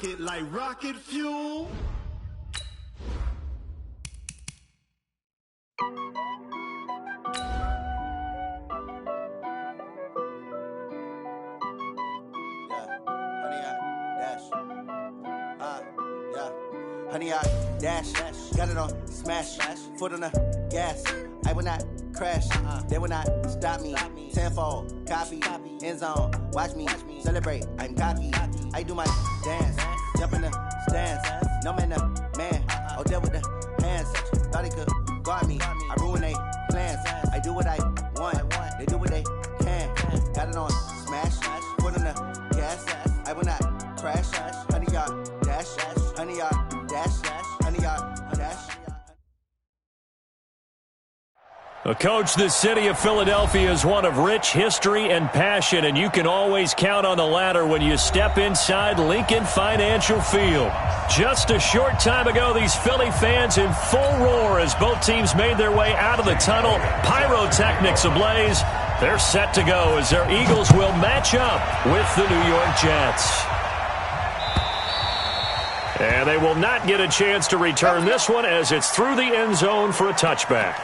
it like rocket fuel. Honey, I dash, got it on smash, foot on the gas. I will not crash, they will not stop me. Tenfold, copy, end zone, watch me celebrate. I'm cocky, I do my dance, jump in the stands. No man, the man, oh, there with the hands. Thought he could guard me, I ruin they plans. I do what I want, they do what they can. Got it on smash, foot on the gas. I will not crash, honey, y'all dash, honey, y'all. Coach, the city of Philadelphia is one of rich history and passion, and you can always count on the latter when you step inside Lincoln Financial Field. Just a short time ago, these Philly fans in full roar as both teams made their way out of the tunnel, pyrotechnics ablaze. They're set to go as their Eagles will match up with the New York Jets. And they will not get a chance to return this one as it's through the end zone for a touchback.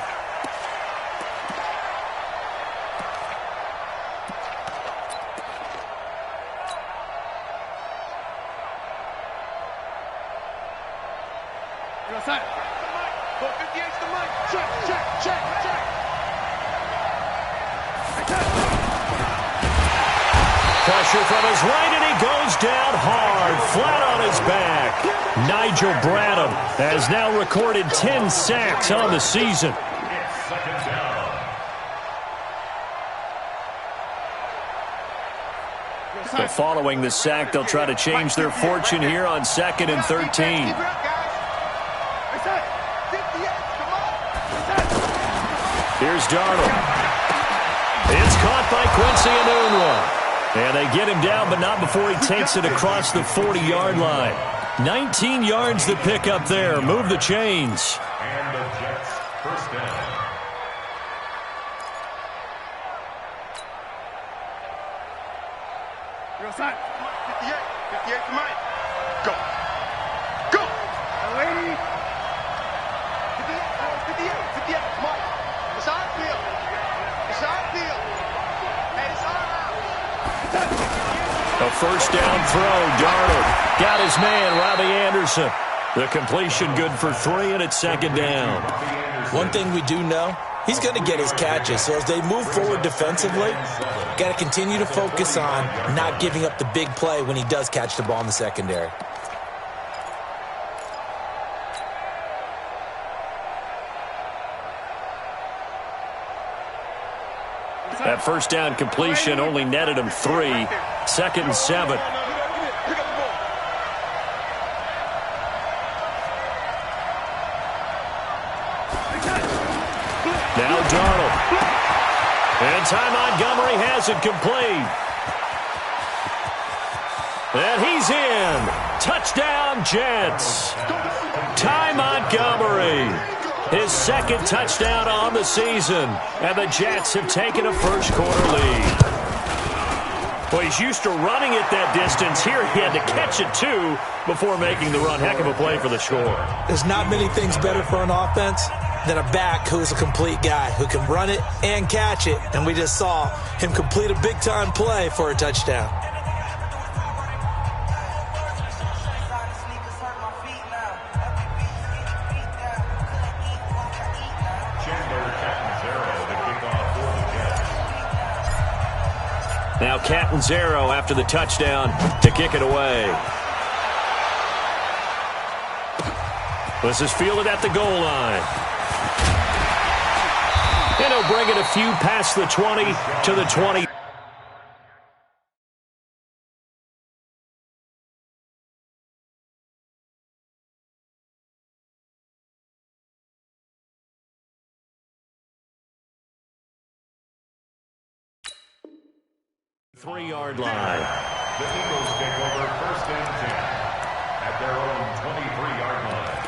Pressure from his right, and he goes down hard, flat on his back. Nigel Bradham has now recorded 10 sacks on the season. So following the sack, they'll try to change their fortune here on 2nd and 13. Here's Darnold. It's caught by Quincy Enunwa. And they get him down, but not before he takes it across the 40-yard line. 19 yards to pick up there. Move the chains. And the Jets first down. You're outside. 58. 58 to Mike. Go. Go. Lady. 58. 58. Mike. It's on field. It's on field. Hey, it's on out. A first down throw. Darnold got his man, Robbie Anderson. The completion good for 3, and it's 2nd down. One thing we do know, he's going to get his catches. So as they move forward defensively, got to continue to focus on not giving up the big play when he does catch the ball in the secondary. That first down completion only netted him 3. 2nd and 7. Now Darnold. And Ty Montgomery has it complete. And he's in. Touchdown, Jets. Ty Montgomery. His 2nd touchdown on the season. And the Jets have taken a first-quarter lead. Well, he's used to running it that distance. Here he had to catch it, too, before making the run. Heck of a play for the score. There's not many things better for an offense than a back who is a complete guy who can run it and catch it. And we just saw him complete a big-time play for a touchdown. Now Catanzaro after the touchdown to kick it away. This is fielded at the goal line. And he'll bring it a few past the 20 to the 20. Three-yard line. The Eagles take over 1st and 10 at their own 23-yard line.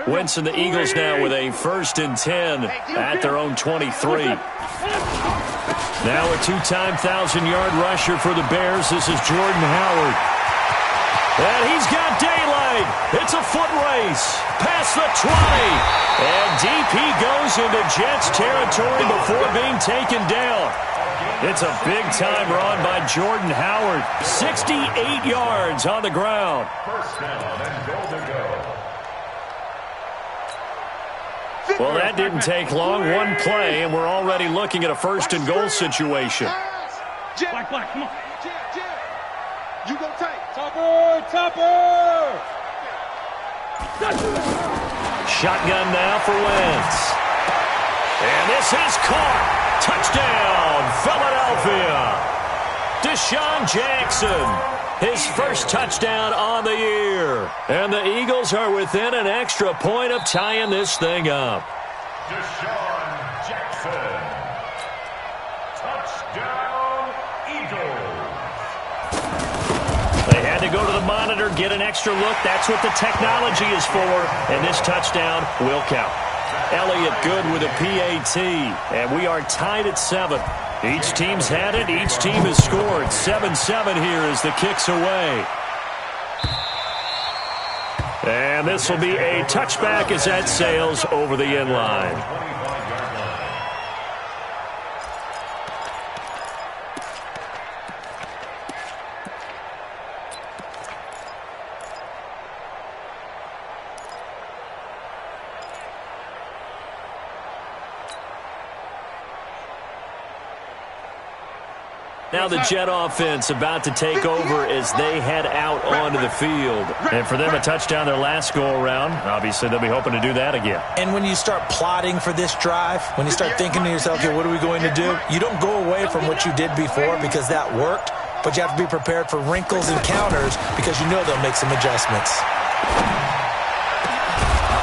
Wentz and the Eagles now with a 1st and 10 at their own 23. Now a two-time 1,000-yard rusher for the Bears. This is Jordan Howard. And he's got daylight. It's a foot race. Past the 20. And deep he goes into Jets territory before being taken down. It's a big-time run by Jordan Howard. 68 yards on the ground. First down and goal to go. Well, that didn't take long. One play, and we're already looking at a 1st and goal situation. Black, come on. You go take. Topper! Shotgun now for Wentz. And this is caught. Touchdown, Philadelphia. Deshaun Jackson. His first touchdown on the year. And the Eagles are within an extra point of tying this thing up. Deshaun Jackson. Touchdown, Eagles. They had to go to the monitor, get an extra look. That's what the technology is for. And this touchdown will count. Elliott good with a PAT. And we are tied at 7. Each team's had it. Each team has scored. 7-7 here as the kick's away. And this will be a touchback as that sails over the end line. Now the Jet offense about to take over as they head out onto the field. And for them, a touchdown their last go-around. Obviously, they'll be hoping to do that again. And when you start plotting for this drive, when you start thinking to yourself, okay, what are we going to do? You don't go away from what you did before because that worked, but you have to be prepared for wrinkles and counters because you know they'll make some adjustments.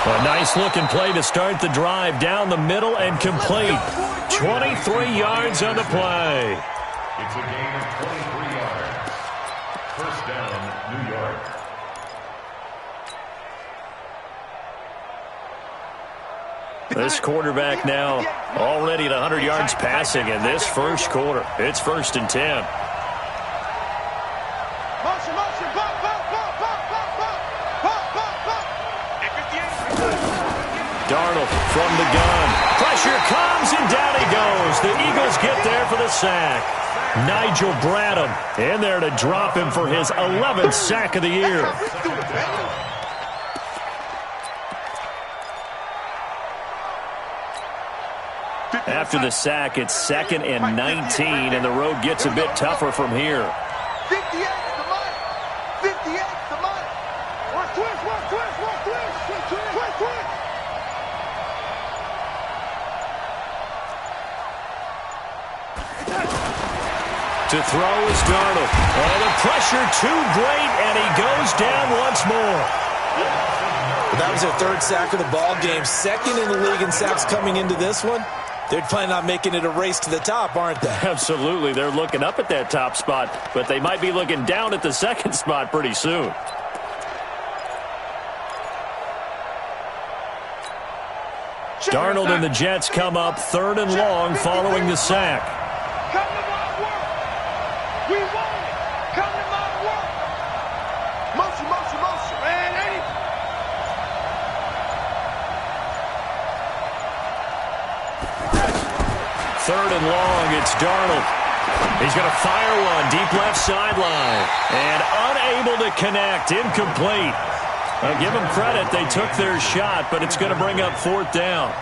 A nice-looking play to start the drive down the middle and complete. 23 yards on the play. It's a gain of 23 yards. First down, New York. This quarterback now already at 100 yards passing in this first quarter. It's 1st and 10. Motion, pop. Darnold from the gun. Pressure comes, and down he goes. The Eagles get there for the sack. Nigel Bradham in there to drop him for his 11th sack of the year. After the sack, it's 2nd and 19, and the road gets a bit tougher from here. 58 the money. 58 the money. One twist. To throw is Darnold. And the pressure too great, and he goes down once more. That was their 3rd sack of the ball game. 2nd in the league in sacks coming into this one. They're planning on making it a race to the top, aren't they? Absolutely. They're looking up at that top spot, but they might be looking down at the 2nd spot pretty soon. Darnold and the Jets come up 3rd and long following the sack. Come to my work. We want it. Come to my work. Motion, man. Third and long, it's Darnold. He's going to fire one deep left sideline. And unable to connect, incomplete. Give them credit, they took their shot, but it's going to bring up 4th down.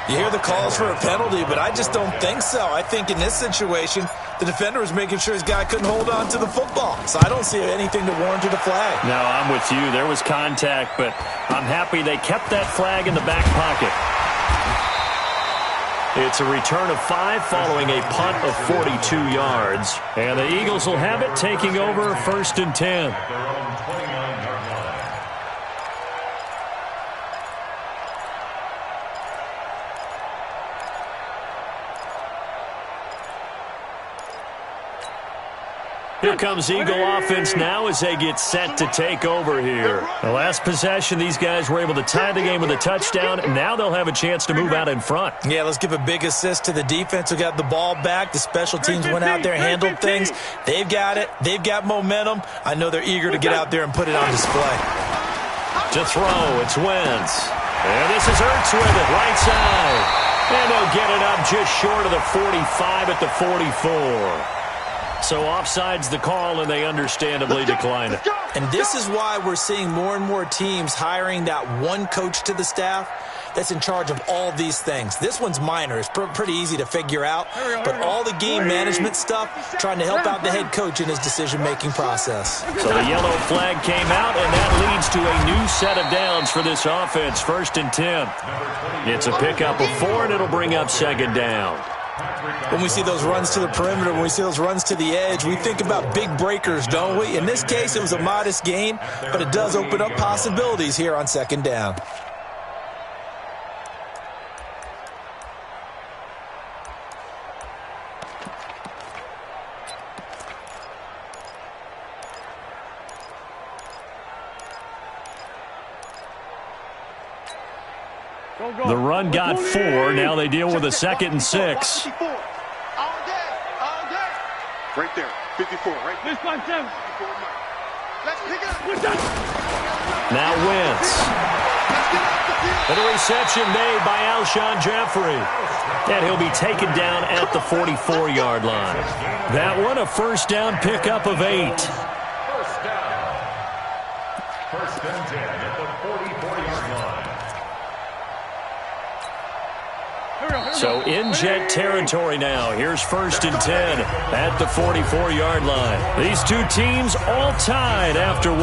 You hear the calls for a penalty, but I just don't think so. I think in this situation, the defender was making sure his guy couldn't hold on to the football. So I don't see anything to warrant a flag. No, I'm with you. There was contact, but I'm happy they kept that flag in the back pocket. It's a return of 5 following a punt of 42 yards. And the Eagles will have it taking over 1st and 10. At their own 29-yard line. Here comes Eagle offense now as they get set to take over here. The last possession, these guys were able to tie the game with a touchdown. Now they'll have a chance to move out in front. Yeah, let's give a big assist to the defense who got the ball back. The special teams went out there, handled things. They've got it. They've got momentum. I know they're eager to get out there and put it on display. To throw, it's Wentz. And this is Ertz with it, right side. And they'll get it up just short of the 45 at the 44. So offside's the call, and they understandably decline it. And this is why we're seeing more and more teams hiring that one coach to the staff that's in charge of all these things. This one's minor. It's pretty easy to figure out. But all the game management stuff, trying to help out the head coach in his decision-making process. So the yellow flag came out, and that leads to a new set of downs for this offense. 1st and 10. It's a pickup of 4, and it'll bring up 2nd down. When we see those runs to the perimeter, when we see those runs to the edge, we think about big breakers, don't we? In this case, it was a modest gain, but it does open up possibilities here on 2nd down. The run got 4. Now they deal with a 2nd and 6. All day. Right there. 54. Right there. 54. Let's pick it up. Now Wentz. And a reception made by Alshon Jeffrey. And he'll be taken down at the 44-yard line. That one a 1st down pickup of 8. 1st down. 1st and 10 at the 44-yard line. So in Jet territory now. Here's 1st and 10 at the 44-yard line. These two teams all tied after 1.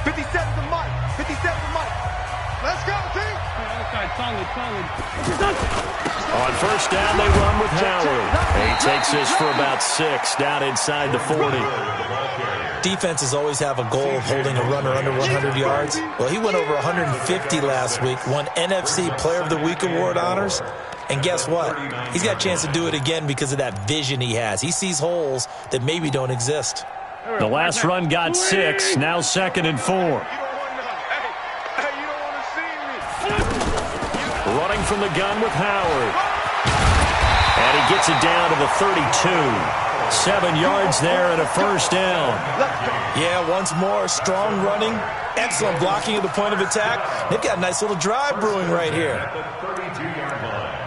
57 to Mike. 57 to Mike. Let's go, team. Solid. On 1st down, they run with Howard. He takes this for about 6 down inside the 40. Defenses always have a goal of holding a runner under 100 yards. Well, he went over 150 last week, won NFC Player of the Week award honors. And guess what? He's got a chance to do it again because of that vision he has. He sees holes that maybe don't exist. The last run got 6, now 2nd and 4. Running from the gun with Howard. And he gets it down to the 32. 7 yards there and a 1st down. Yeah, once more, strong running, excellent blocking at the point of attack. They've got a nice little drive brewing right here. The 32-yard line.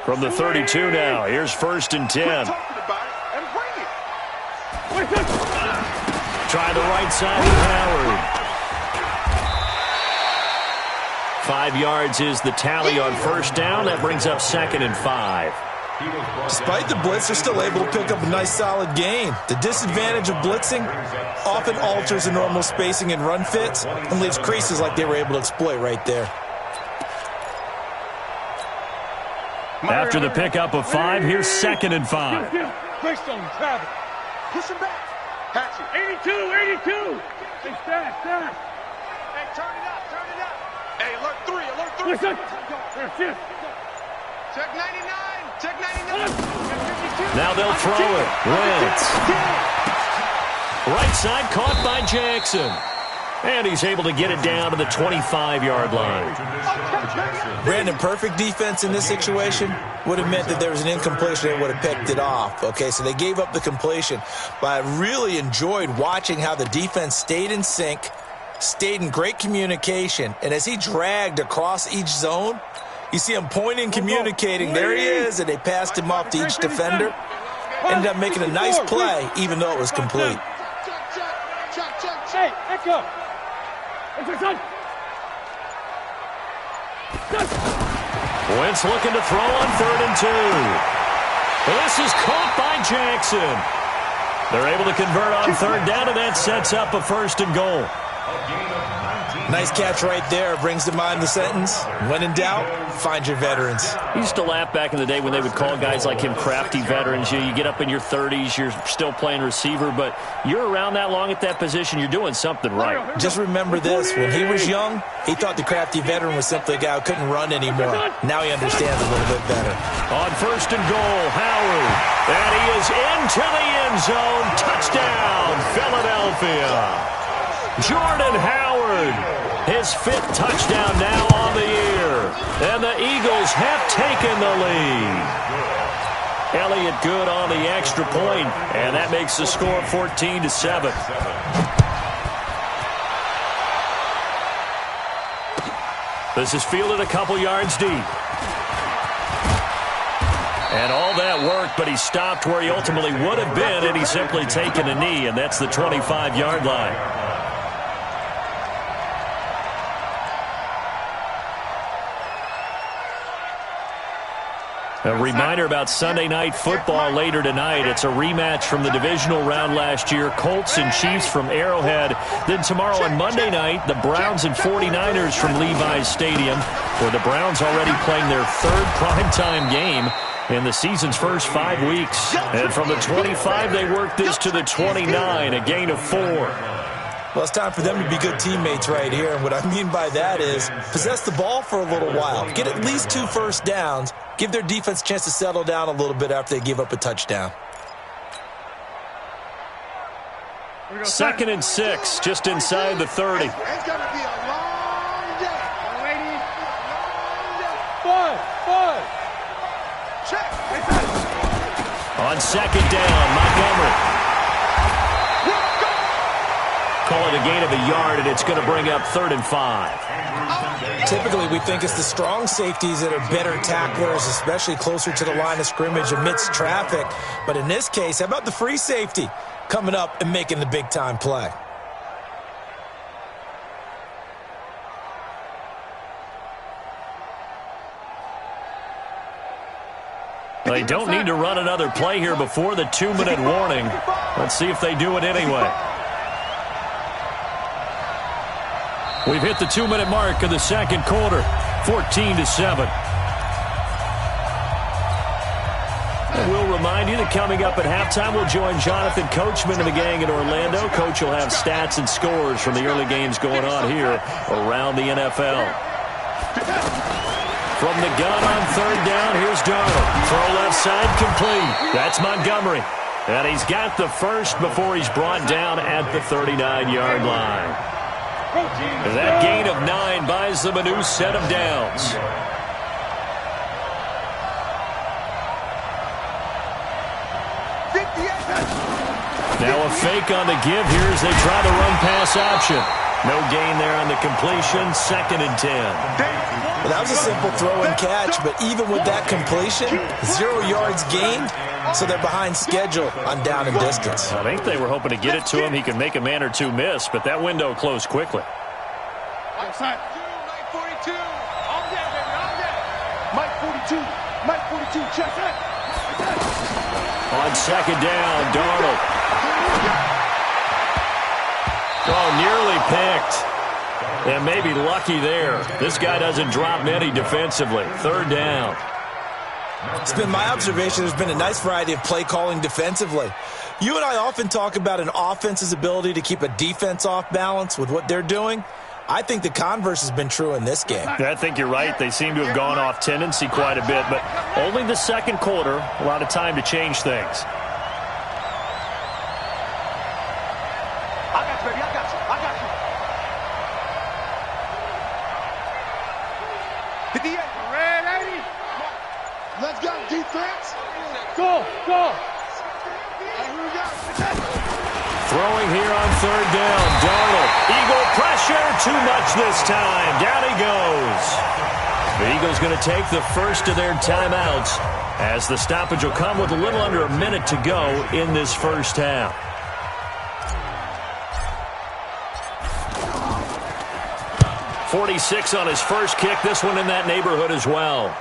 From the 32 now, here's 1st and 10. Try the right side with Howard. 5 yards is the tally on 1st down. That brings up 2nd and 5. Despite the blitz, they're still able to pick up a nice solid gain. The disadvantage of blitzing often alters the normal spacing and run fits and leaves creases like they were able to exploit right there. After the pickup of 5, here's 2nd and 5. Push him back. Patch it. 82. Hey, staff. Hey, turn it up. Hey, alert 3. Listen. Check 99. Now they'll throw it. Wentz. Right side caught by Jackson. And he's able to get it down to the 25-yard line. Brandon, perfect defense in this situation would have meant that there was an incompletion. They would have picked it off. Okay, so they gave up the completion. But I really enjoyed watching how the defense stayed in sync, stayed in great communication. And as he dragged across each zone, you see him pointing, communicating. There he is, and they passed him off to each defender. Ended up making a nice play, even though it was complete. Hey, echo. Wentz looking to throw on 3rd and 2. This is caught by Jackson. They're able to convert on 3rd down, and that sets up a 1st and goal. A gain of 19 Nice catch right there. Brings to mind the sentence, when in doubt, find your veterans. I used to laugh back in the day when they would call guys like him crafty veterans. You get up in your 30s, you're still playing receiver, but you're around that long at that position, you're doing something right. Just remember this. When he was young, he thought the crafty veteran was simply a guy who couldn't run anymore. Now he understands a little bit better. On 1st and goal, Howard. And he is into the end zone. Touchdown, Philadelphia. Jordan Howard, his 5th touchdown now on the year. And the Eagles have taken the lead. Elliott good on the extra point, and that makes the score 14-7. This is fielded a couple yards deep. And all that worked, but he stopped where he ultimately would have been had he simply taken a knee, and that's the 25-yard line. A reminder about Sunday Night Football later tonight. It's a rematch from the divisional round last year. Colts and Chiefs from Arrowhead. Then tomorrow on Monday night, the Browns and 49ers from Levi's Stadium, where the Browns already playing their 3rd primetime game in the season's first 5 weeks. And from the 25, they worked this to the 29, a gain of 4. Well, it's time for them to be good teammates right here. And what I mean by that is possess the ball for a little while. Get at least 2 first downs. Give their defense a chance to settle down a little bit after they give up a touchdown. 2nd and 6, just inside the 30. It's going to be a long day. Ladies, long day. Check. On 2nd down, Montgomery. Call it a gain of a yard, and it's going to bring up 3rd and 5. Typically, we think it's the strong safeties that are better tacklers, especially closer to the line of scrimmage amidst traffic. But in this case, how about the free safety coming up and making the big-time play? They don't need to run another play here before the 2-minute warning. Let's see if they do it anyway. We've hit the 2-minute mark of the 2nd quarter, 14-7. And we'll remind you that coming up at halftime, we'll join Jonathan Coachman and the gang in Orlando. Coach will have stats and scores from the early games going on here around the NFL. From the gun on 3rd down, here's Darnold. Throw left side, complete. That's Montgomery. And he's got the first before he's brought down at the 39-yard line. And that gain of 9 buys them a new set of downs. Now a fake on the give here as they try the run-pass option. No gain there on the completion, 2nd and 10. Well, that was a simple throw and catch, but even with that completion, 0 yards gained, so they're behind schedule on down and distance. I think they were hoping to get it to him. He could make a man or two miss, but that window closed quickly. Outside. Mike 42. All day, baby, all day. Mike 42. Mike 42. Check that. On 2nd down, Darnold. Oh, nearly picked. And maybe lucky there. This guy doesn't drop many defensively. 3rd down. It's been my observation there's been a nice variety of play calling defensively. You and I often talk about an offense's ability to keep a defense off balance with what they're doing. I think the converse has been true in this game. I think you're right. They seem to have gone off tendency quite a bit, but only the 2nd quarter, a lot of time to change things. I got you, baby. I got you. I got you. 58. Red 80. Let's go, defense. Go. Here we go. Throwing here on 3rd down. Darnold. Eagle pressure. Too much this time. Down he goes. The Eagles going to take the first of their timeouts as the stoppage will come with a little under a minute to go in this first half. .46 on his first kick. This one in that neighborhood as well.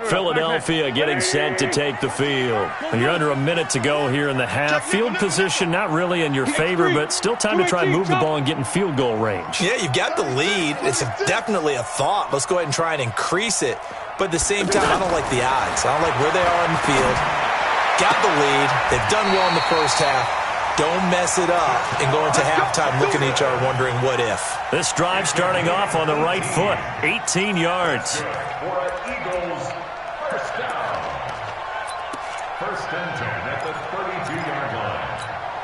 Philadelphia getting set to take the field. You're under a minute to go here in the half. Field position not really in your favor, but still time to try and move the ball and get in field goal range. Yeah, you've got the lead. It's definitely a thought. Let's go ahead and try and increase it. But at the same time, I don't like the odds. I don't like where they are on the field. Got the lead. They've done well in the first half. Don't mess it up and go into halftime looking at each other wondering what if. This drive starting off on the right foot. 18 yards. For Eagles, first down. First and 10 at the 32-yard line.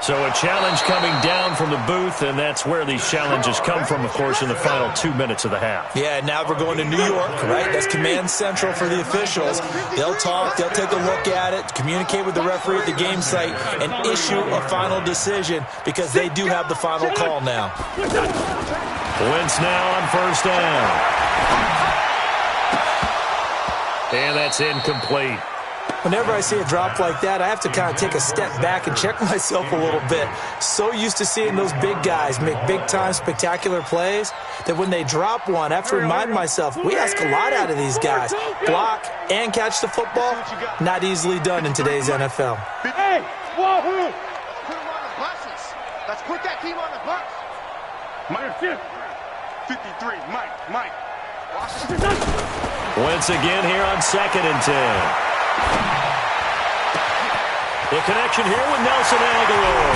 So a challenge coming down from the booth, and that's where these challenges come from, of course, in the final 2 minutes of the half. Yeah, now we're going to New York, right? That's command central for the officials. They'll talk, they'll take a look at it, communicate with the referee at the game site, and issue a final decision because they do have the final call now. Wentz now on first down. And that's incomplete. Whenever I see a drop like that, I have to kind of take a step back and check myself a little bit. So used to seeing those big guys make big-time spectacular plays that when they drop one, I have to remind myself, we ask a lot out of these guys. Block and catch the football, not easily done in today's NFL. Hey, wahoo! Put him on the buses. Let's put that team on the bus. Mike, 53, Mike. Wentz again here on 2nd and 10. The connection here with Nelson Aguilar.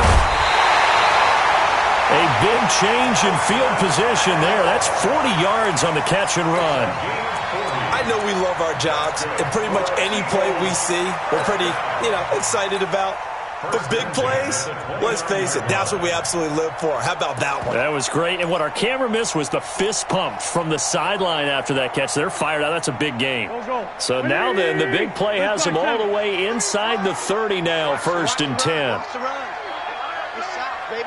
A big change in field position there. That's 40 yards on the catch and run. I know we love our jobs, and pretty much any play we see, we're pretty, excited about. But big plays, let's face it, that's what we absolutely live for. How about that one? That was great. And what our camera missed was the fist pump from the sideline after that catch. They're fired out. That's a big game. So now then, the big play has them all the way inside the 30 now, 1st and 10.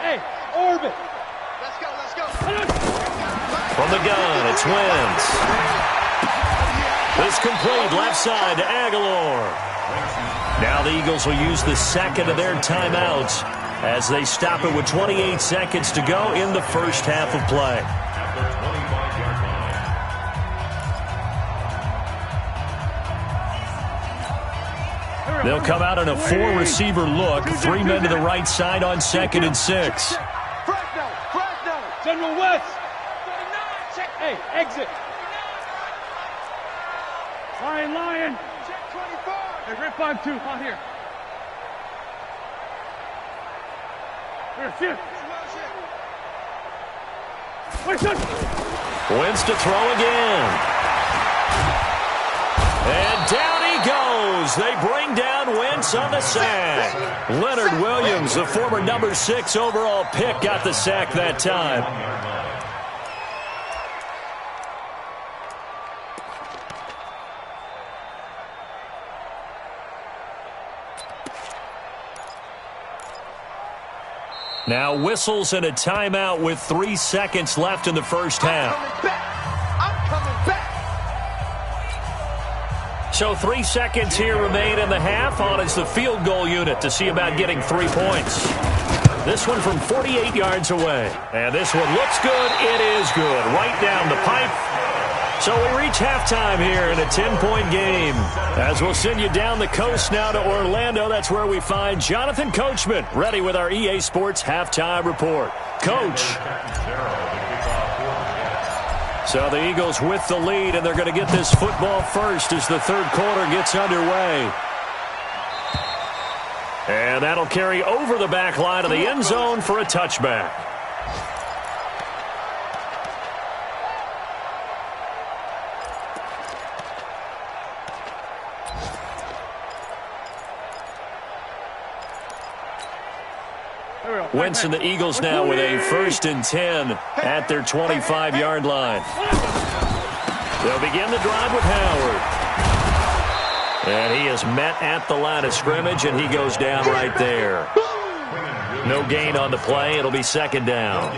hey, orbit. Let's go. From the gun, it's Wentz. This complete left side to Aguilar. Now the Eagles will use the second of their timeouts as they stop it with 28 seconds to go in the first half of play. They'll come out in a 4-receiver look. 3 men to the right side on 2nd and 6. Fresno. General West. Hey, exit. Lion. Hey, Rip 5-2, on here. Shift. Wentz to throw again. And down he goes. They bring down Wentz on the sack. Leonard Williams, the former number 6 overall pick, got the sack that time. Now whistles and a timeout with 3 seconds left in the first half. I'm coming back. So 3 seconds here remain in the half. On is the field goal unit to see about getting 3 points. This one from 48 yards away. And this one looks good. It is good. Right down the pipe. So we reach halftime here in a 10-point game. As we'll send you down the coast now to Orlando, that's where we find Jonathan Coachman, ready with our EA Sports halftime report. Coach. So the Eagles with the lead, and they're going to get this football first as the third quarter gets underway. And that'll carry over the back line of the end zone for a touchback. Wentz and the Eagles now with a 1st and 10 at their 25-yard line. They'll begin the drive with Howard. And he is met at the line of scrimmage, and he goes down right there. No gain on the play. It'll be 2nd down.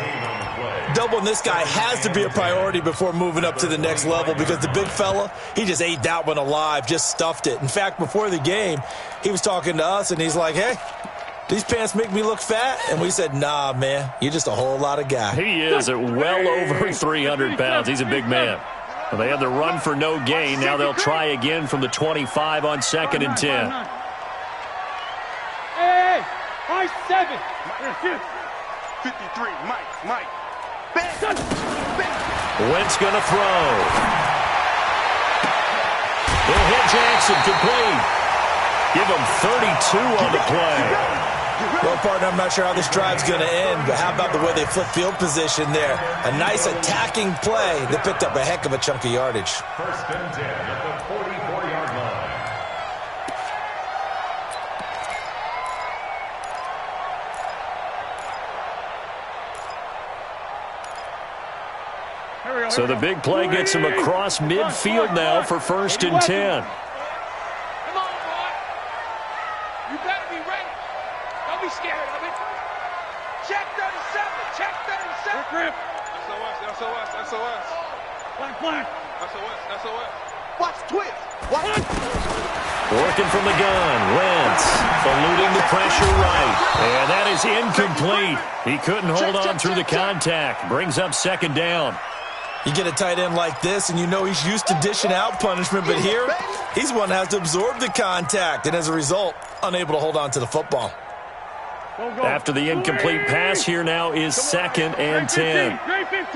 Doubling this guy has to be a priority before moving up to the next level because the big fella, he just ate that one alive, just stuffed it. In fact, before the game, he was talking to us, and he's like, hey, these pants make me look fat? And we said, nah, man, you're just a whole lot of guy. He is at well over 300 pounds. He's a big man. Well, they had the run for no gain. Now they'll try again from the 25 on 2nd and 10. Hey, high 7. 53, Mike. Wentz going to throw. He'll hit Jackson complete. Give him 32 on the play. Well, partner, I'm not sure how this drive's going to end, but how about the way they flip field position there? A nice attacking play that picked up a heck of a chunk of yardage. 1st and 10 at the 44-yard line. So the big play gets him across midfield now for 1st and 10. Come on, boy. You better be ready. Don't be scared of it. Check 37. Check 37. Grip. SOS. Black. SOS. Watch twist. Watch. Working from the gun. Wentz eluding the pressure right. And that is incomplete. He couldn't hold on through the contact. Brings up 2nd down. You get a tight end like this, and you know he's used to dishing out punishment, but here, he's one that has to absorb the contact, and as a result, unable to hold on to the football. After the incomplete pass, here now is 2nd and 10. Great 15.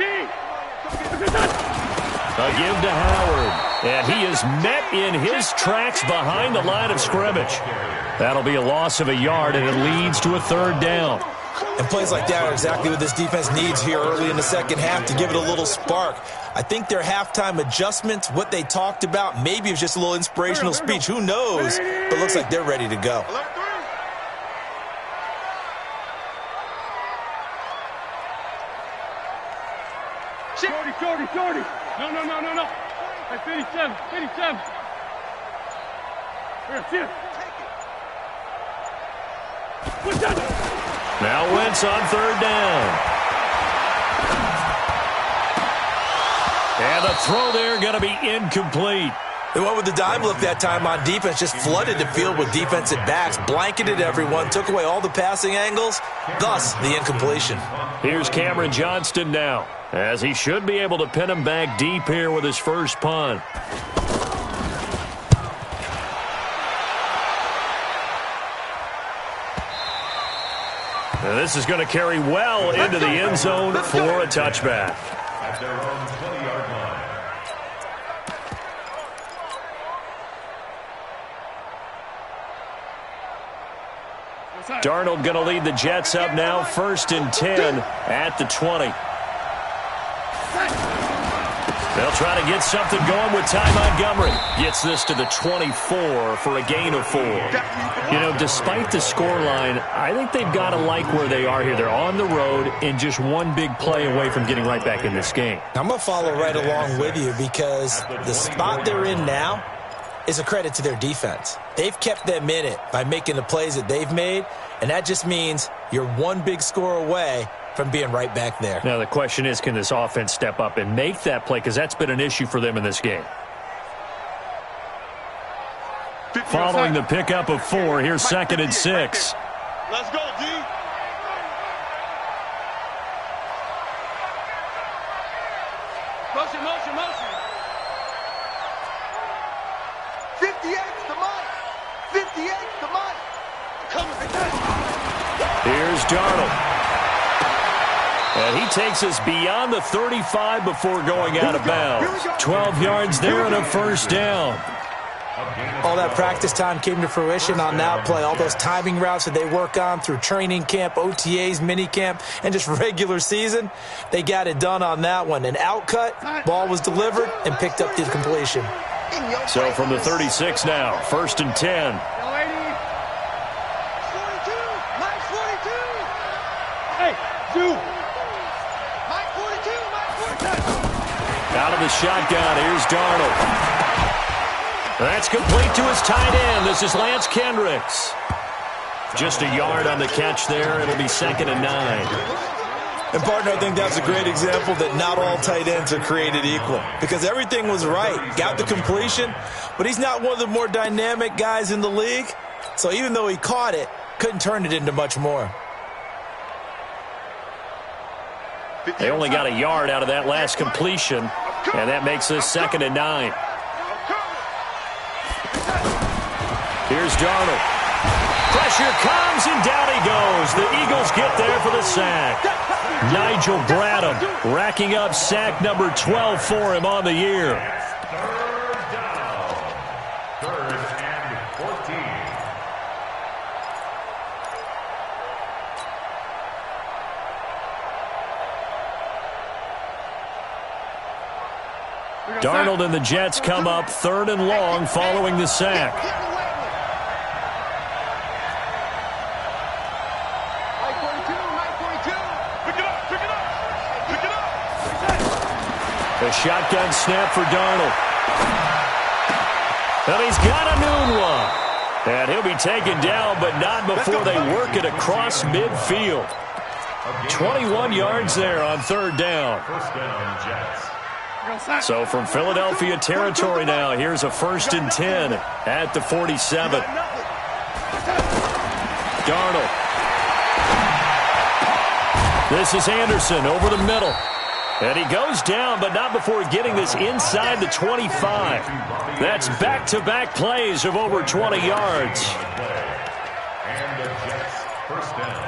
A give to Howard, and he is met in his tracks behind the line of scrimmage. That'll be a loss of a yard, and it leads to a 3rd down. And plays like that are exactly what this defense needs here early in the second half to give it a little spark. I think their halftime adjustments, what they talked about, maybe it was just a little inspirational speech. Who knows? But it looks like they're ready to go. Shorty. No. Hey, 57. Here, sit. What's that? Now Wentz on 3rd down. And the throw there going to be incomplete. They went with the dime look that time on defense, just flooded the field with defensive backs, blanketed everyone, took away all the passing angles, thus the incompletion. Here's Cameron Johnston now, as he should be able to pin him back deep here with his first punt. And this is going to carry well into the end zone for a touchback. At their own 20-yard line. Darnold going to lead the Jets up now, 1st and 10 at the 20. They'll try to get something going with Ty Montgomery. Gets this to the 24 for a gain of 4. You know, despite the scoreline, I think they've got to like where they are here. They're on the road and just one big play away from getting right back in this game. I'm going to follow right along with you because the spot they're in now is a credit to their defense. They've kept them in it by making the plays that they've made, and that just means you're one big score away from being right back there. Now the question is, can this offense step up and make that play? Because that's been an issue for them in this game. Following the pickup of 4, here's 2nd and 6. Let's go, D. Motion. 58's the Mike. 58's the Mike. Here's Darnold. And he takes us beyond the 35 before going out of bounds. 12 yards there and a 1st down. All that practice time came to fruition on that play. All those timing routes that they work on through training camp, OTAs, minicamp, and just regular season, they got it done on that one. An outcut, ball was delivered, and picked up the completion. So from the 36 now, 1st and 10. Hey, Zoo. Out of the shotgun, here's Darnold. That's complete to his tight end. This is Lance Kendricks. Just a yard on the catch there. It'll be 2nd and 9. And, partner, I think that's a great example that not all tight ends are created equal because everything was right. Got the completion, but he's not one of the more dynamic guys in the league. So even though he caught it, couldn't turn it into much more. They only got a yard out of that last completion. And that makes this 2nd and 9. Here's Darnold. Pressure comes, and down he goes. The Eagles get there for the sack. Nigel Bradham racking up sack number 12 for him on the year. 3rd down. 3rd and 14. Darnold and the Jets come up 3rd and long following the sack. A shotgun snap for Darnold. And he's got a noon one. And he'll be taken down, but not before they work it across midfield. 21 yards there on 3rd down. 1st down, Jets. So from Philadelphia territory now, here's a 1st and 10 at the 47. Darnold. This is Anderson over the middle. And he goes down, but not before getting this inside the 25. That's back-to-back plays of over 20 yards. And the Jets 1st down.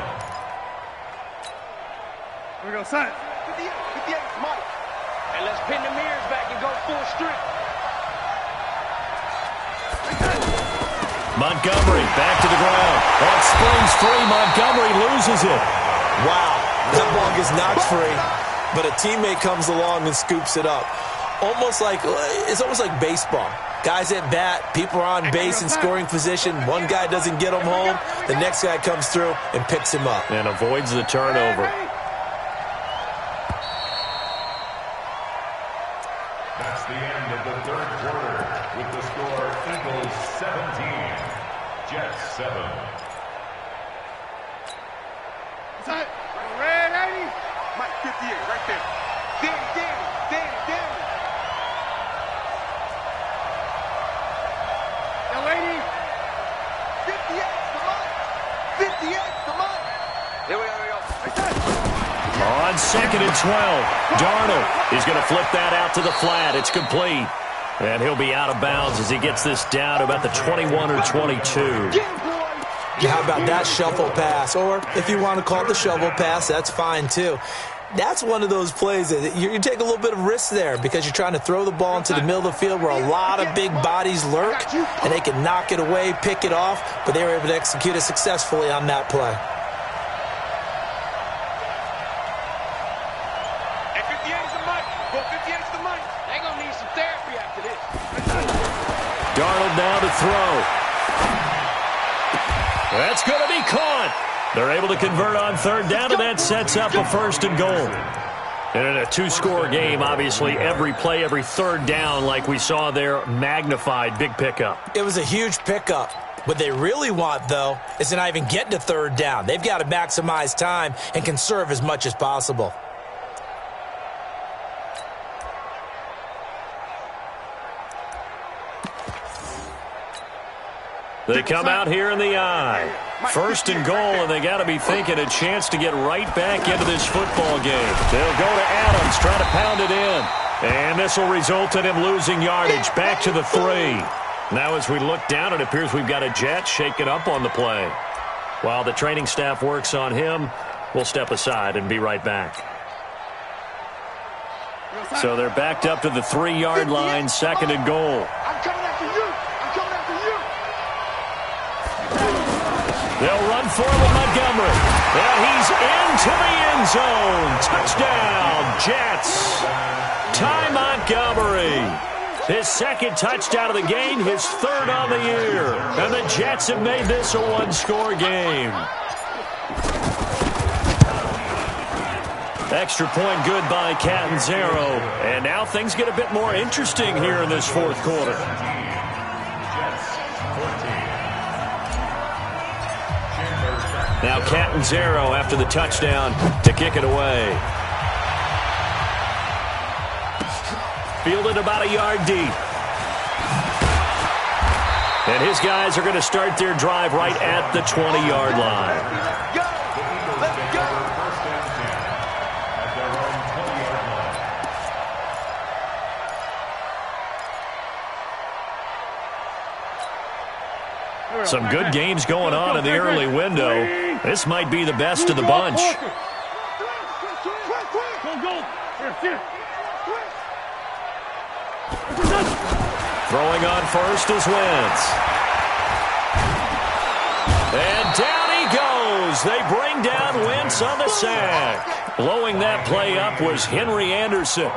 Here we go, son. 58, Mike. And let's pin the mirrors back and go full strip. Montgomery back to the ground. That springs free. Montgomery loses it. Wow, that ball gets knocked free, but a teammate comes along and scoops it up. It's almost like baseball. Guys at bat, people are on base in scoring position. One guy doesn't get him home. The next guy comes through and picks him up. And avoids the turnover. That's the end of the 3rd quarter with the score Eagles 17, Jets 7. Son. Red 80. Mike 58, right there. Danny. Now, lady. 58 for Mike. 58 for Mike. Here we go. On 2nd and 12, Darnold is going to flip that out to the flat. It's complete. And he'll be out of bounds as he gets this down to about the 21 or 22. How about that shuffle pass? Or if you want to call it the shovel pass, that's fine too. That's one of those plays that you take a little bit of risk there because you're trying to throw the ball into the middle of the field where a lot of big bodies lurk, and they can knock it away, pick it off, but they were able to execute it successfully on that play. And 58's the money. Well, 58's the money. They're going to need some therapy after this. Darnold now to throw. That's going to be caught. They're able to convert on 3rd down, and that sets up a 1st and goal. And in a 2-score game, obviously, every play, every 3rd down, like we saw there, magnified, big pickup. It was a huge pickup. What they really want, though, is to not even get to 3rd down. They've got to maximize time and conserve as much as possible. They come out here in the eye. 1st and goal, and they got to be thinking a chance to get right back into this football game. They'll go to Adams, try to pound it in. And this will result in him losing yardage. Back to the 3. Now as we look down, it appears we've got a Jet shaken up on the play. While the training staff works on him, we'll step aside and be right back. So they're backed up to the 3-yard line, 2nd and goal. I'm coming after you. They'll run for him with Montgomery. And he's into the end zone. Touchdown, Jets. Ty Montgomery. His 2nd touchdown of the game, his 3rd on the year. And the Jets have made this a 1-score game. Extra point good by Catanzaro. And now things get a bit more interesting here in this 4th quarter. Now Catanzaro after the touchdown to kick it away. Fielded about a yard deep. And his guys are going to start their drive right at the 20-yard line. Let's go. Some good games going on in the early window. This might be the best of the bunch. Throwing on first is Wentz. And down he goes. They bring down Wentz on the sack. Blowing that play up was Henry Anderson.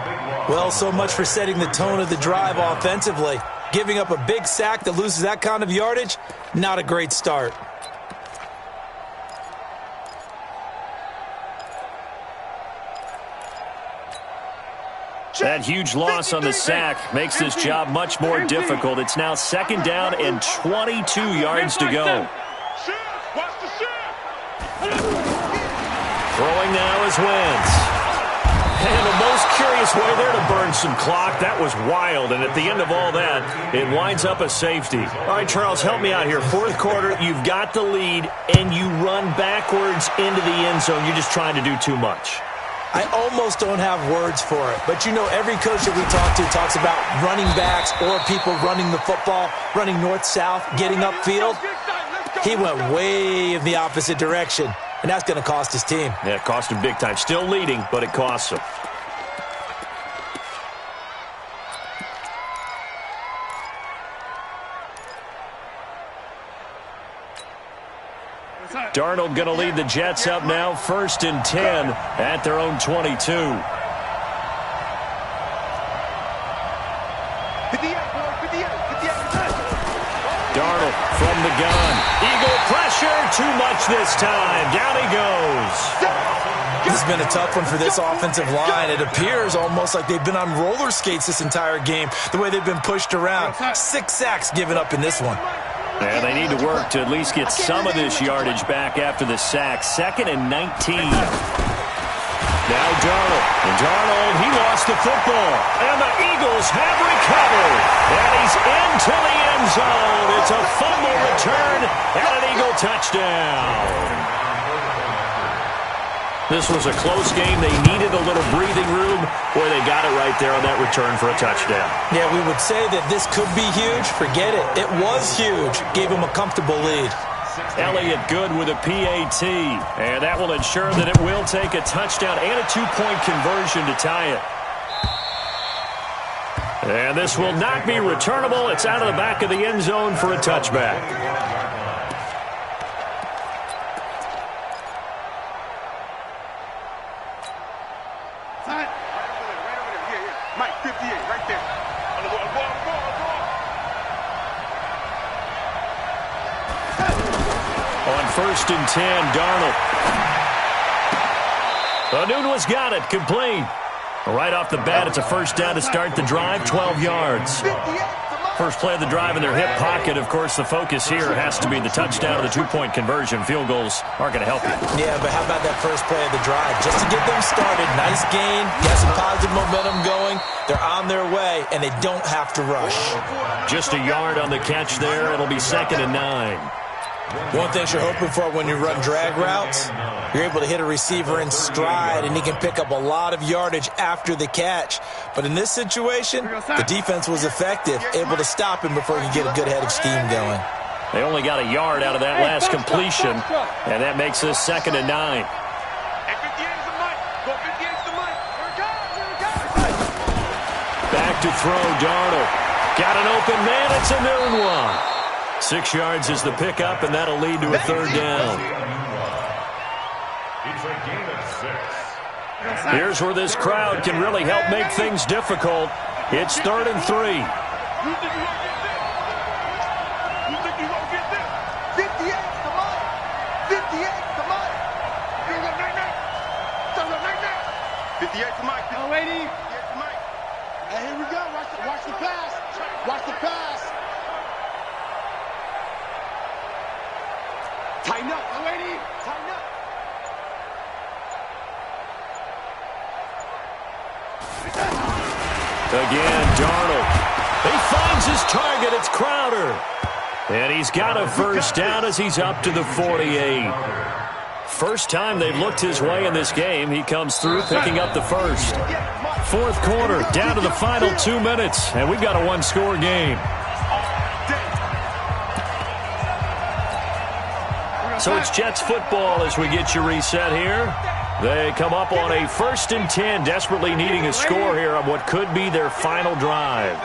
Well, so much for setting the tone of the drive offensively. Giving up a big sack that loses that kind of yardage, not a great start. That huge loss on the sack makes this job much more difficult. It's now 2nd down and 22 yards to go. Throwing now is Wentz. And the most curious way there to burn some clock. That was wild. And at the end of all that, it winds up a safety. All right, Charles, help me out here. 4th quarter, you've got the lead, and you run backwards into the end zone. You're just trying to do too much. I almost don't have words for it. But, you know, every coach that we talk to talks about running backs or people running the football, running north-south, getting upfield. He went way in the opposite direction. And that's going to cost his team. Yeah, it cost him big time. Still leading, but it costs him. Darnold going to lead the Jets up now. 1st and 10 at their own 22. Darnold from the gun. Eagle pressure. Too much this time. Down he goes. This has been a tough one for this offensive line. It appears almost like they've been on roller skates this entire game, the way they've been pushed around. 6 sacks given up in this one. Yeah, they need to work to at least get some of this yardage back after the sack. 2nd and 19. Now Darnold. And Darnold, he lost the football. And the Eagles have recovered. And he's into the end zone. It's a fumble return and an Eagle touchdown. This was a close game. They needed a little breathing room. Boy, they got it right there on that return for a touchdown. Yeah, we would say that this could be huge. Forget it. It was huge. Gave him a comfortable lead. Elliott good with a PAT. And that will ensure that it will take a touchdown and a 2-point conversion to tie it. And this will not be returnable. It's out of the back of the end zone for a touchback. Mike, 58, right there. On the ball. On 1st and 10, Darnold. Anunwa's got it, complete. Right off the bat, it's a 1st down to start the drive, 12 yards. First play of the drive in their hip pocket. Of course, the focus here has to be the touchdown or the 2-point conversion. Field goals aren't going to help you. Yeah, but how about that first play of the drive? Just to get them started, nice gain, get some positive momentum going. They're on their way, and they don't have to rush. Just a yard on the catch there. It'll be 2nd and 9. One thing you're hoping for when you run drag routes, you're able to hit a receiver in stride, and he can pick up a lot of yardage after the catch. But in this situation, the defense was effective, able to stop him before he could get a good head of steam going. They only got a yard out of that last completion, and that makes this 2nd and 9. Back to throw, Darnold. Got an open man, it's a new one. 6 yards is the pickup, and that'll lead to a 3rd down. It's a gain of 6. Here's where this crowd can really help make things difficult. It's 3rd and 3. You think you're going to get this? You think you're going to get this? 58's the money. 58's the money. You're going to night-night. So the night-night. 58's the mic. Oh, waiting. 58's the mic. And here we go. Watch the pass. Watch the pass. Tighten up. Oh, waiting. Tighten up. Again, Darnold. He finds his target. It's Crowder. And he's got a 1st down as he's up to the 48. First time they've looked his way in this game. He comes through picking up the 1st. 4th quarter, down to the final 2 minutes. And we've got a 1-score game. So it's Jets football as we get you reset here. They come up on a 1st and 10, desperately needing a score here on what could be their final drive.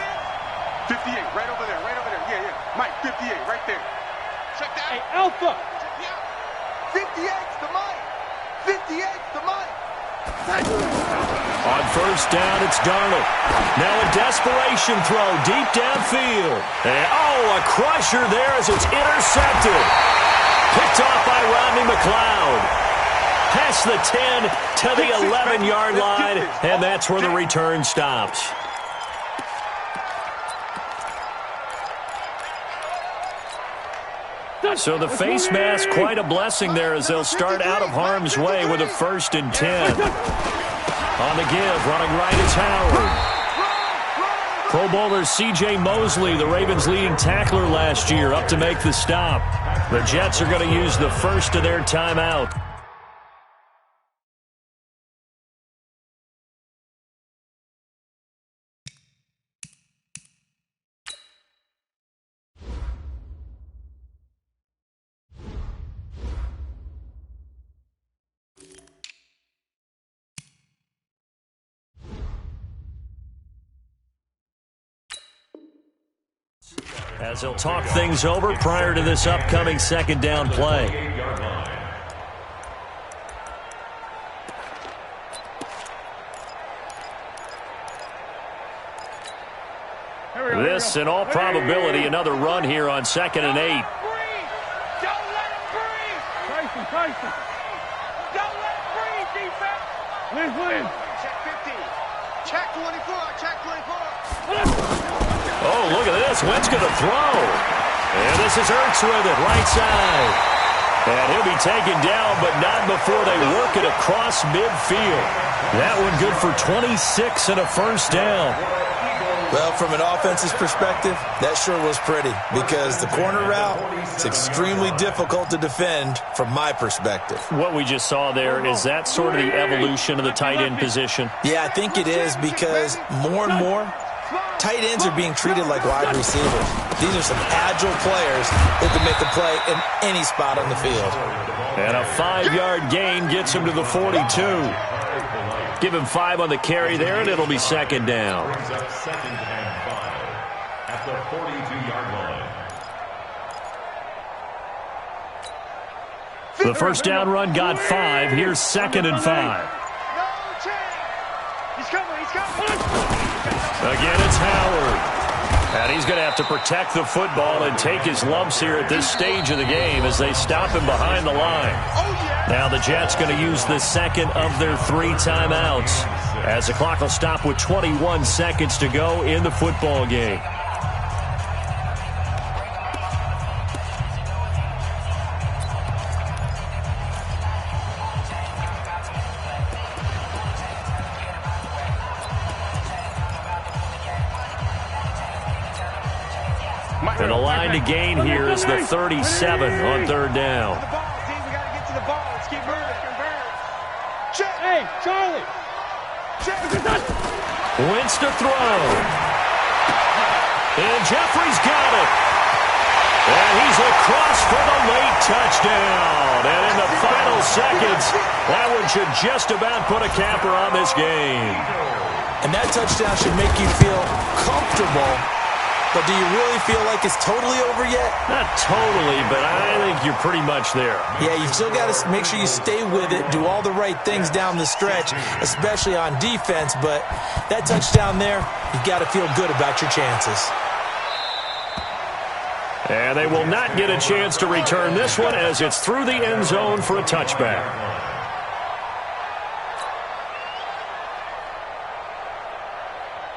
58, right over there, right over there. Yeah, yeah. Mike, 58, right there. Check that. Hey, Alpha. 58's the Mike. 58's the Mike. On 1st down, it's Darnold. Now a desperation throw deep downfield. And, a crusher there as it's intercepted. Picked off by Rodney McLeod. Past the 10 to the 11-yard line, and that's where the return stops. So the face mask, quite a blessing there as they'll start out of harm's way with a 1st and 10. On the give, running right is Howard. Pro Bowler C.J. Mosley, the Ravens' leading tackler last year, up to make the stop. The Jets are going to use the first of their timeout. As they'll talk things over prior to this upcoming 2nd down play. This, in all probability, another run here on 2nd and 8. Don't let him breathe. Tyson. Don't let him breathe, defense. Win. Check 50. Check 24. Check 24. Oh, look at this. Wentz going to throw. And this is Ertz with it, right side. And he'll be taken down, but not before they work it across midfield. That one good for 26 and a 1st down. Well, from an offense's perspective, that sure was pretty because the corner route is extremely difficult to defend from my perspective. What we just saw there, is that sort of the evolution of the tight end position? Yeah, I think it is because more and more, tight ends are being treated like wide receivers. These are some agile players who can make a play in any spot on the field. And a 5-yard gain gets him to the 42. Give him 5 on the carry there, and it'll be 2nd down. Brings up 2nd and 5 at the 42-yard line. The 1st down run got 5. Here's 2nd and 5. No change. He's coming. Again, it's Howard. And he's going to have to protect the football and take his lumps here at this stage of the game as they stop him behind the line. Now the Jets going to use the 2nd of their 3 timeouts as the clock will stop with 21 seconds to go in the football game. And the line to gain here is the 37 on 3rd down. We got to get to the ball. Let's keep moving. Check. Hey, Charlie. Check. Wentz to throw. And Jeffrey's got it. And he's across for the late touchdown. And in the final seconds, that one should just about put a capper on this game. And that touchdown should make you feel comfortable. But do you really feel like it's totally over yet? Not totally, but I think you're pretty much there. Yeah, you've still got to make sure you stay with it, do all the right things down the stretch, especially on defense. But that touchdown there, you've got to feel good about your chances. And they will not get a chance to return this one as it's through the end zone for a touchback.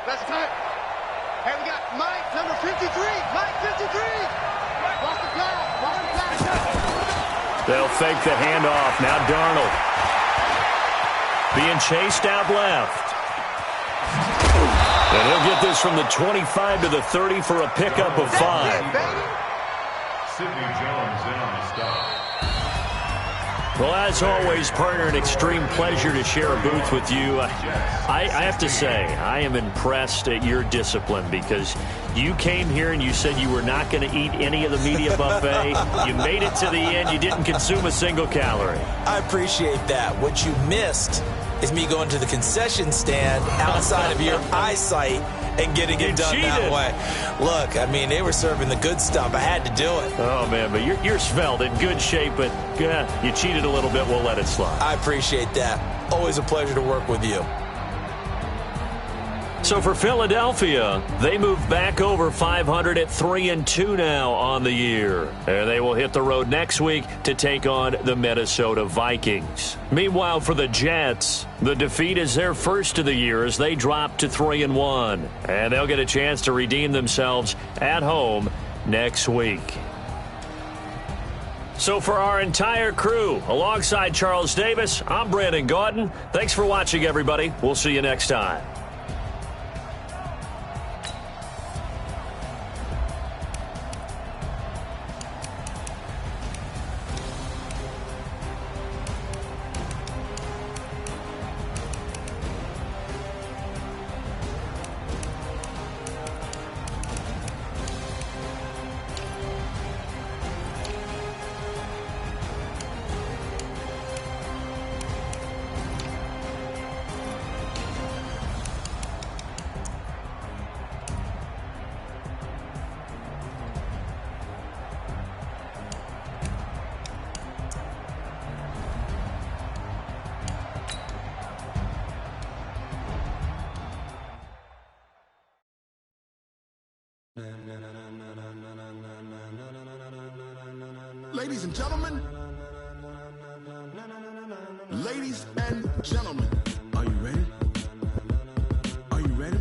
That's time. Hey, we got Mike, number 53. Mike, 53. Lost the flag. They'll fake the handoff. Now Darnold. Being chased out left. And he'll get this from the 25 to the 30 for a pickup of 5. Sidney Jones in on the stop. Well, as always, partner, an extreme pleasure to share a booth with you. I have to say, I am impressed at your discipline because you came here and you said you were not going to eat any of the media buffet. You made it to the end. You didn't consume a single calorie. I appreciate that. What you missed is me going to the concession stand outside of your eyesight and getting it done that way. Look, I mean, they were serving the good stuff. I had to do it. Oh, man, but you're svelte, in good shape, but you cheated a little bit. We'll let it slide. I appreciate that. Always a pleasure to work with you. So for Philadelphia, they move back over 500 at 3-2 now on the year. And they will hit the road next week to take on the Minnesota Vikings. Meanwhile, for the Jets, the defeat is their first of the year as they drop to 3-1. And they'll get a chance to redeem themselves at home next week. So for our entire crew, alongside Charles Davis, I'm Brandon Gaudin. Thanks for watching, everybody. We'll see you next time. Ladies and gentlemen, ladies and gentlemen, are you ready? Are you ready?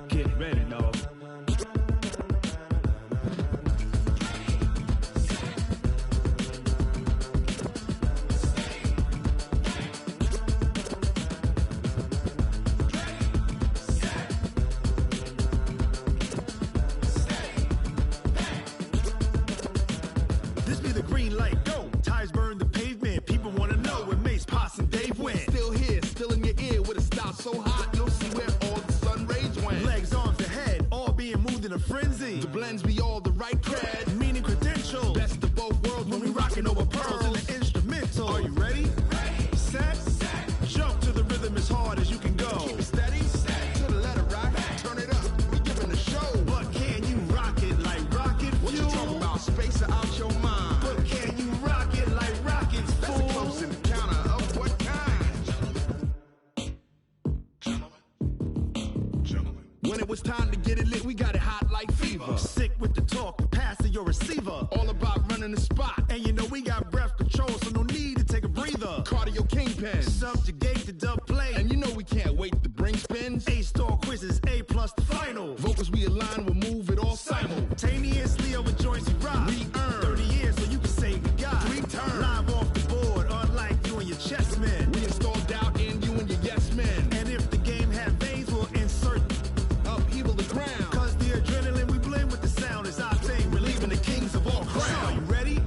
Get ready, dog. This be the green light, go. Tires burn the pavement. People want to know where Mace, Potts, and Dave went. Still here, still in your ear with a style so hot, you'll see where all the sun rays went. Legs, arms, the head, all being moved in a frenzy. The blends be all the right cred, meaning credentials. Best of both worlds when we rockin' over pearls in the instrumental. Are you ready? Ready. Set. Jump to the rhythm as hard as you can go. Keep it steady. To the letter rock. Turn it up. We giving a show. But can you rock it like rocket fuel? What you talking about? Space out your mind. But can you rock it like rockets, fool? That's a close encounter of what kind? Gentlemen. When it was time to get it lit, we got it hot like fever. Sick with the talk, passing your receiver. All about running the spot. And you know we got breath control, so no need to take a breather. Cardio kingpin. Subjugate the dub play. And you know we can't wait to bring spins. A-star quizzes, A+ the final. Vocals we align, we'll move it all simultaneously over joints we rock. We earn 30 years so you can say we got 3 turns. Live off the board, unlike you and your chess men. We install doubt in you and your yes men. And if the game had veins, we'll insert upheaval the ground. Cause the adrenaline we blend with the sound is our thing. Relieving the kings of all crowns. Are you ready?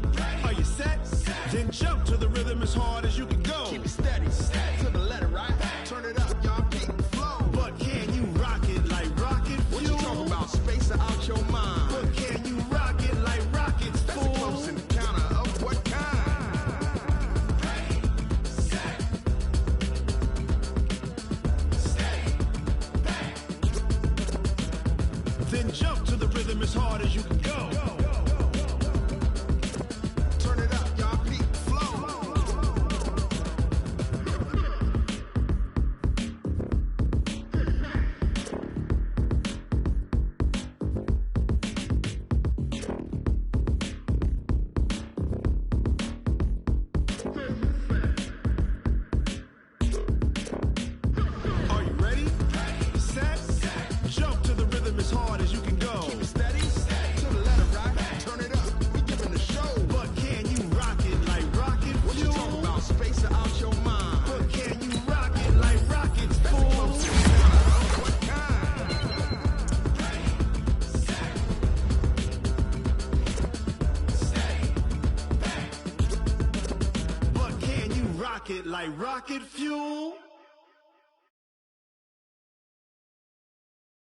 rocket like rocket fuel.